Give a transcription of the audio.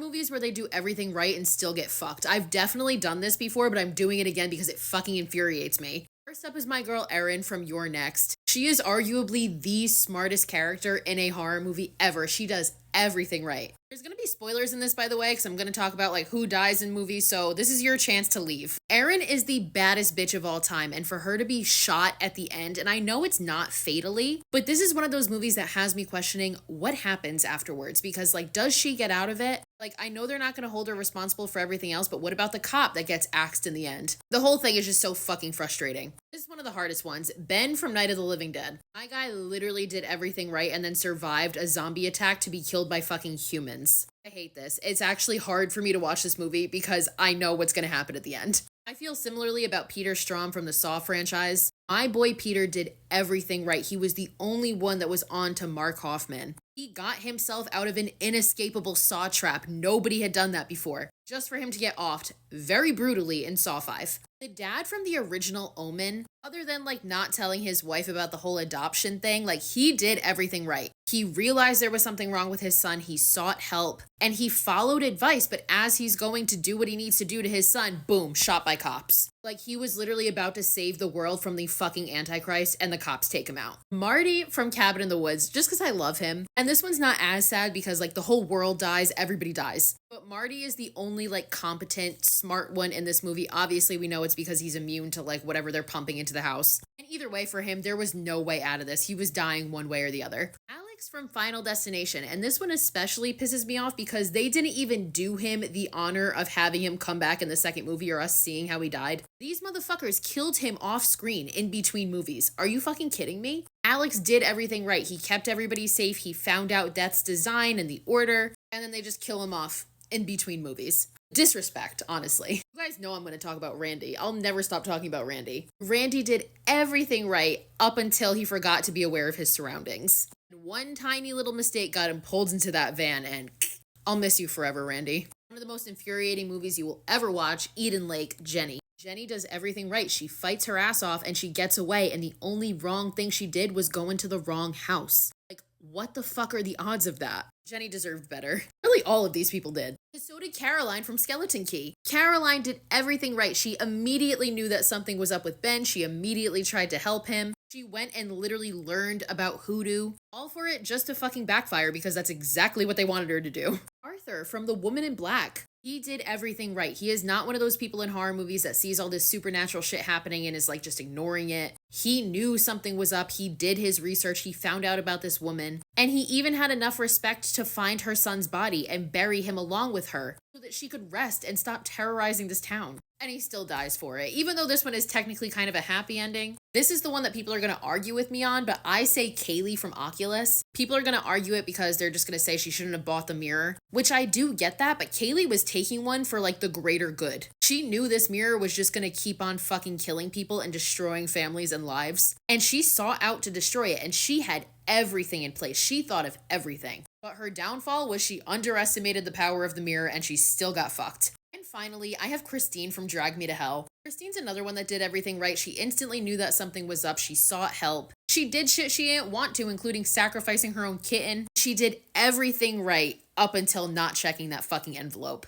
movies where they do everything right and still get fucked. I've definitely done this before, but I'm doing it again because it fucking infuriates me. First up is my girl Erin from You're Next. She is arguably the smartest character in a horror movie ever. She does everything right. There's gonna be spoilers in this, by the way, because I'm gonna talk about like who dies in movies, so this is your chance to leave. Erin is the baddest bitch of all time, and for her to be shot at the end, and I know it's not fatally, but this is one of those movies that has me questioning what happens afterwards, because like, does she get out of it? Like, I know they're not gonna hold her responsible for everything else, but what about the cop that gets axed in the end? The whole thing is just so fucking frustrating. This is one of the hardest ones. Ben from Night of the Living Dead. My guy literally did everything right and then survived a zombie attack to be killed by fucking humans. I hate this. It's actually hard for me to watch this movie because I know what's gonna happen at the end. I feel similarly about Peter Strahm from the Saw franchise. My boy Peter did everything right. He was the only one that was on to Mark Hoffman. He got himself out of an inescapable saw trap. Nobody had done that before. Just for him to get offed very brutally in Saw 5. The dad from the original Omen, other than like not telling his wife about the whole adoption thing, like he did everything right. He realized there was something wrong with his son, he sought help, and he followed advice, but as he's going to do what he needs to do to his son, boom, shot by cops. Like he was literally about to save the world from the fucking Antichrist and the cops take him out. Marty from Cabin in the Woods, just because I love him. And this one's not as sad because like the whole world dies, everybody dies. But Marty is the only like competent, smart one in this movie. Obviously we know it's because he's immune to like whatever they're pumping into the house. And either way for him, there was no way out of this. He was dying one way or the other. Alex from Final Destination, and this one especially pisses me off because they didn't even do him the honor of having him come back in the second movie or us seeing how he died. These motherfuckers killed him off screen in between movies. Are you fucking kidding me? Alex did everything right. He kept everybody safe. He found out Death's design and the order, and then they just kill him off in between movies. Disrespect, honestly. You guys know I'm going to talk about Randy. I'll never stop talking about Randy. Randy did everything right up until he forgot to be aware of his surroundings. One tiny little mistake got him pulled into that van, and I'll miss you forever, Randy. One of the most infuriating movies you will ever watch, Eden Lake, Jenny. Jenny does everything right. She fights her ass off and she gets away, and the only wrong thing she did was go into the wrong house. Like, what the fuck are the odds of that? Jenny deserved better. Really, all of these people did. And so did Caroline from Skeleton Key. Caroline did everything right. She immediately knew that something was up with Ben. She immediately tried to help him. She went and literally learned about hoodoo. All for it just to fucking backfire because that's exactly what they wanted her to do. Arthur from The Woman in Black. He did everything right. He is not one of those people in horror movies that sees all this supernatural shit happening and is like just ignoring it. He knew something was up. He did his research. He found out about this woman. And he even had enough respect to find her son's body and bury him along with her so that she could rest and stop terrorizing this town. And he still dies for it. Even though this one is technically kind of a happy ending, this is the one that people are going to argue with me on, but I say Kaylee from Oculus. People are going to argue it because they're just going to say she shouldn't have bought the mirror, which I do get that, but Kaylee was taking one for like the greater good. She knew this mirror was just going to keep on fucking killing people and destroying families and lives, and she sought out to destroy it, and she had everything in place. She thought of everything. But her downfall was she underestimated the power of the mirror and she still got fucked. And finally, I have Christine from Drag Me to Hell. Christine's another one that did everything right. She instantly knew that something was up. She sought help. She did shit she didn't want to, including sacrificing her own kitten. She did everything right up until not checking that fucking envelope.